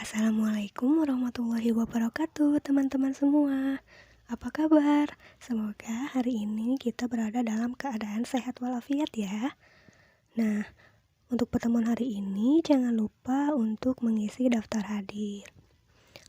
Assalamualaikum warahmatullahi wabarakatuh, teman-teman semua. Apa kabar? Semoga hari ini kita berada dalam keadaan sehat walafiat ya. Nah, untuk pertemuan hari ini jangan lupa untuk mengisi daftar hadir.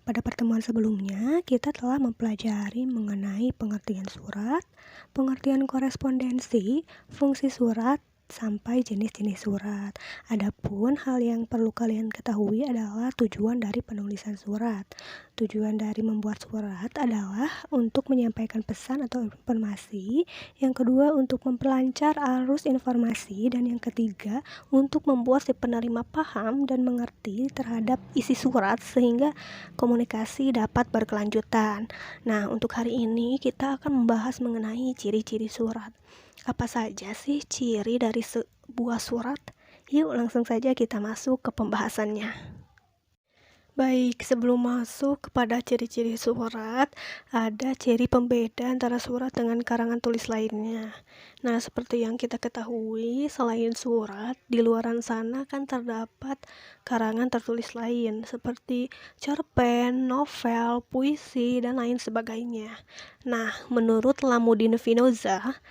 Pada pertemuan sebelumnya, kita telah mempelajari mengenai pengertian surat, pengertian korespondensi, fungsi surat, sampai jenis-jenis surat. Adapun hal yang perlu kalian ketahui adalah tujuan dari penulisan surat. Tujuan dari membuat surat adalah untuk menyampaikan pesan atau informasi. Yang kedua, untuk memperlancar arus informasi. Dan yang ketiga, untuk membuat si penerima paham dan mengerti terhadap isi surat sehingga komunikasi dapat berkelanjutan. Nah, untuk hari ini kita akan membahas mengenai ciri-ciri surat. Apa saja sih ciri dari sebuah surat? Yuk langsung saja kita masuk ke pembahasannya. Baik, sebelum masuk kepada ciri-ciri surat, ada ciri pembeda antara surat dengan karangan tulis lainnya. Nah, seperti yang kita ketahui, selain surat, di luaran sana kan terdapat karangan tertulis lain, seperti cerpen, novel, puisi, dan lain sebagainya. Nah, menurut Lamuddin Finoza,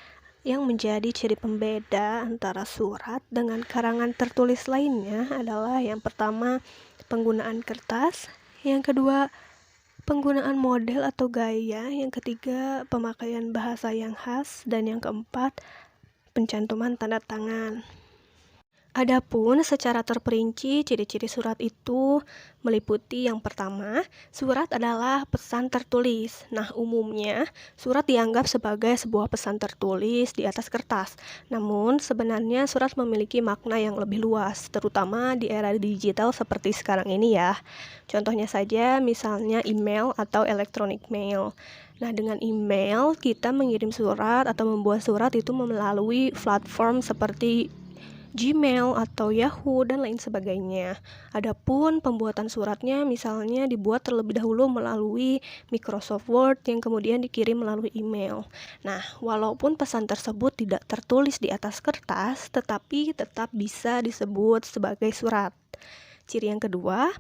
yang menjadi ciri pembeda antara surat dengan karangan tertulis lainnya adalah yang pertama, penggunaan kertas, yang kedua, penggunaan model atau gaya, yang ketiga, pemakaian bahasa yang khas, dan yang keempat, pencantuman tanda tangan. Adapun secara terperinci, ciri-ciri surat itu meliputi yang pertama, surat adalah pesan tertulis. Nah, umumnya surat dianggap sebagai sebuah pesan tertulis di atas kertas. Namun, sebenarnya surat memiliki makna yang lebih luas, terutama di era digital seperti sekarang ini ya. Contohnya saja, misalnya email atau electronic mail. Nah, dengan email, kita mengirim surat atau membuat surat itu melalui platform seperti Gmail atau Yahoo dan lain sebagainya. Adapun pembuatan suratnya misalnya dibuat terlebih dahulu melalui Microsoft Word yang kemudian dikirim melalui email. Nah, walaupun pesan tersebut tidak tertulis di atas kertas, tetapi tetap bisa disebut sebagai surat. Ciri yang kedua,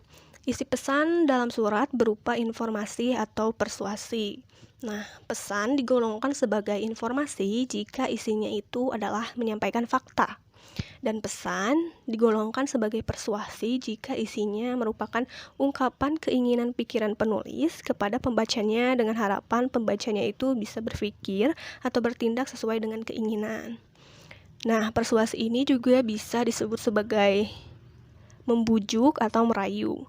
isi pesan dalam surat berupa informasi atau persuasi. Nah, pesan digolongkan sebagai informasi jika isinya itu adalah menyampaikan fakta. Dan pesan digolongkan sebagai persuasi jika isinya merupakan ungkapan keinginan pikiran penulis kepada pembacanya dengan harapan pembacanya itu bisa berpikir atau bertindak sesuai dengan keinginan. Nah, persuasi ini juga bisa disebut sebagai membujuk atau merayu.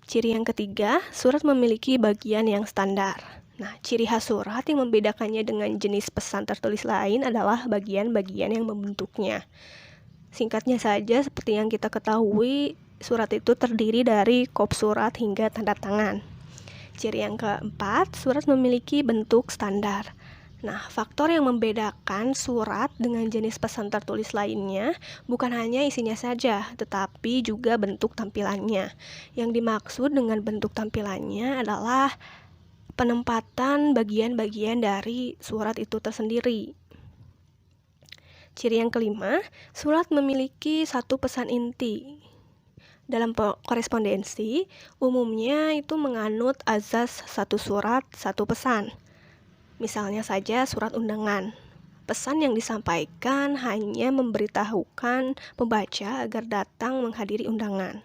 Ciri yang ketiga, surat memiliki bagian yang standar. Nah, ciri khas surat yang membedakannya dengan jenis pesan tertulis lain adalah bagian-bagian yang membentuknya. Singkatnya saja, seperti yang kita ketahui, surat itu terdiri dari kop surat hingga tanda tangan. Ciri yang keempat, surat memiliki bentuk standar. Nah, faktor yang membedakan surat dengan jenis pesan tertulis lainnya bukan hanya isinya saja, tetapi juga bentuk tampilannya. Yang dimaksud dengan bentuk tampilannya adalah penempatan bagian-bagian dari surat itu tersendiri. Ciri yang kelima, surat memiliki satu pesan inti. Dalam korespondensi, umumnya itu menganut azas satu surat, satu pesan. Misalnya saja surat undangan. Pesan yang disampaikan hanya memberitahukan pembaca agar datang menghadiri undangan.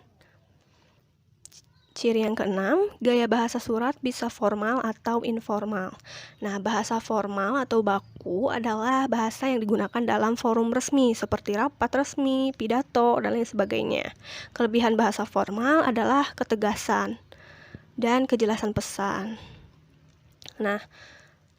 Ciri yang keenam, gaya bahasa surat bisa formal atau informal. Nah, bahasa formal atau baku adalah bahasa yang digunakan dalam forum resmi seperti rapat resmi, pidato, dan lain sebagainya. Kelebihan bahasa formal adalah ketegasan dan kejelasan pesan. Nah,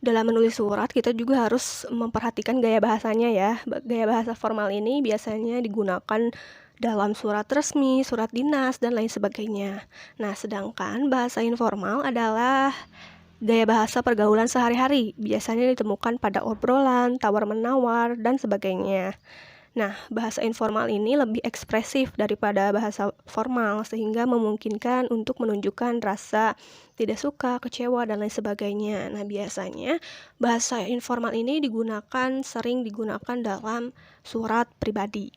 dalam menulis surat kita juga harus memperhatikan gaya bahasanya ya. Gaya bahasa formal ini biasanya digunakan dalam surat resmi, surat dinas, dan lain sebagainya. Nah, sedangkan bahasa informal adalah gaya bahasa pergaulan sehari-hari, biasanya ditemukan pada obrolan, tawar-menawar, dan sebagainya. Nah, bahasa informal ini lebih ekspresif daripada bahasa formal, sehingga memungkinkan untuk menunjukkan rasa tidak suka, kecewa, dan lain sebagainya. Nah, biasanya bahasa informal ini sering digunakan dalam surat pribadi.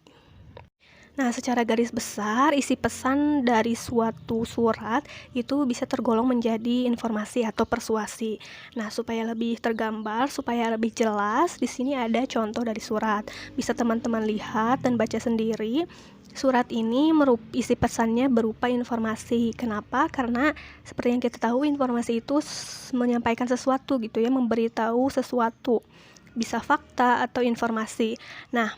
Nah, secara garis besar, isi pesan dari suatu surat itu bisa tergolong menjadi informasi atau persuasi. Nah, supaya lebih tergambar, supaya lebih jelas, di sini ada contoh dari surat. Bisa teman-teman lihat dan baca sendiri. Surat ini isi pesannya berupa informasi. Kenapa? Karena seperti yang kita tahu, informasi itu menyampaikan sesuatu gitu ya, memberitahu sesuatu. Bisa fakta atau informasi. Nah,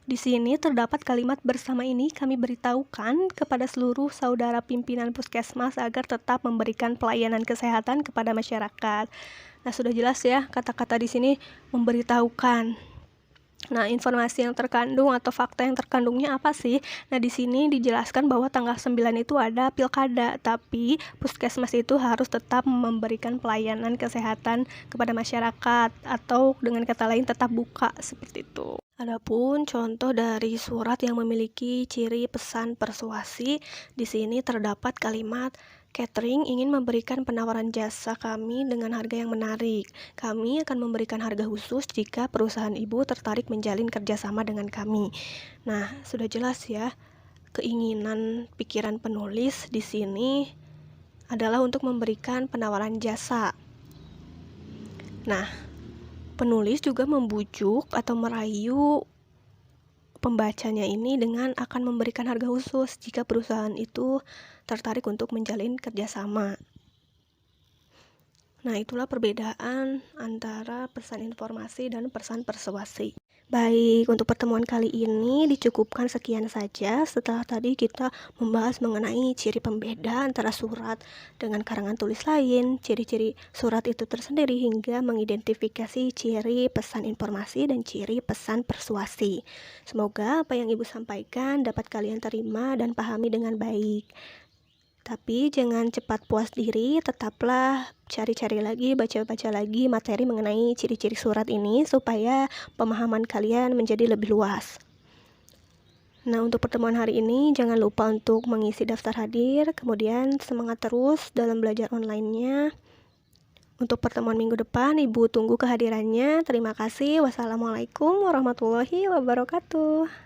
di sini terdapat kalimat bersama ini kami beritahukan kepada seluruh saudara pimpinan puskesmas agar tetap memberikan pelayanan kesehatan kepada masyarakat. Nah, sudah jelas ya kata-kata di sini memberitahukan. Nah, informasi yang terkandung atau fakta yang terkandungnya apa sih? Nah, di sini dijelaskan bahwa tanggal 9 itu ada pilkada, tapi puskesmas itu harus tetap memberikan pelayanan kesehatan kepada masyarakat atau dengan kata lain tetap buka seperti itu. Adapun contoh dari surat yang memiliki ciri pesan persuasi, di sini terdapat kalimat catering ingin memberikan penawaran jasa kami dengan harga yang menarik. Kami akan memberikan harga khusus jika perusahaan ibu tertarik menjalin kerjasama dengan kami. Nah, sudah jelas ya, keinginan pikiran penulis di sini adalah untuk memberikan penawaran jasa. Nah, penulis juga membujuk atau merayu pembacanya ini dengan akan memberikan harga khusus jika perusahaan itu tertarik untuk menjalin kerjasama. Nah, itulah perbedaan antara pesan informasi dan pesan persuasi. Baik, untuk pertemuan kali ini dicukupkan sekian saja. Setelah tadi kita membahas mengenai ciri pembeda antara surat dengan karangan tulis lain, ciri-ciri surat itu tersendiri hingga mengidentifikasi ciri pesan informasi dan ciri pesan persuasi. Semoga apa yang Ibu sampaikan dapat kalian terima dan pahami dengan baik. Tapi jangan cepat puas diri, tetaplah cari-cari lagi, baca-baca lagi materi mengenai ciri-ciri surat ini supaya pemahaman kalian menjadi lebih luas. Nah, untuk pertemuan hari ini jangan lupa untuk mengisi daftar hadir, kemudian semangat terus dalam belajar online-nya. Untuk pertemuan minggu depan, Ibu tunggu kehadirannya. Terima kasih. Wassalamualaikum warahmatullahi wabarakatuh.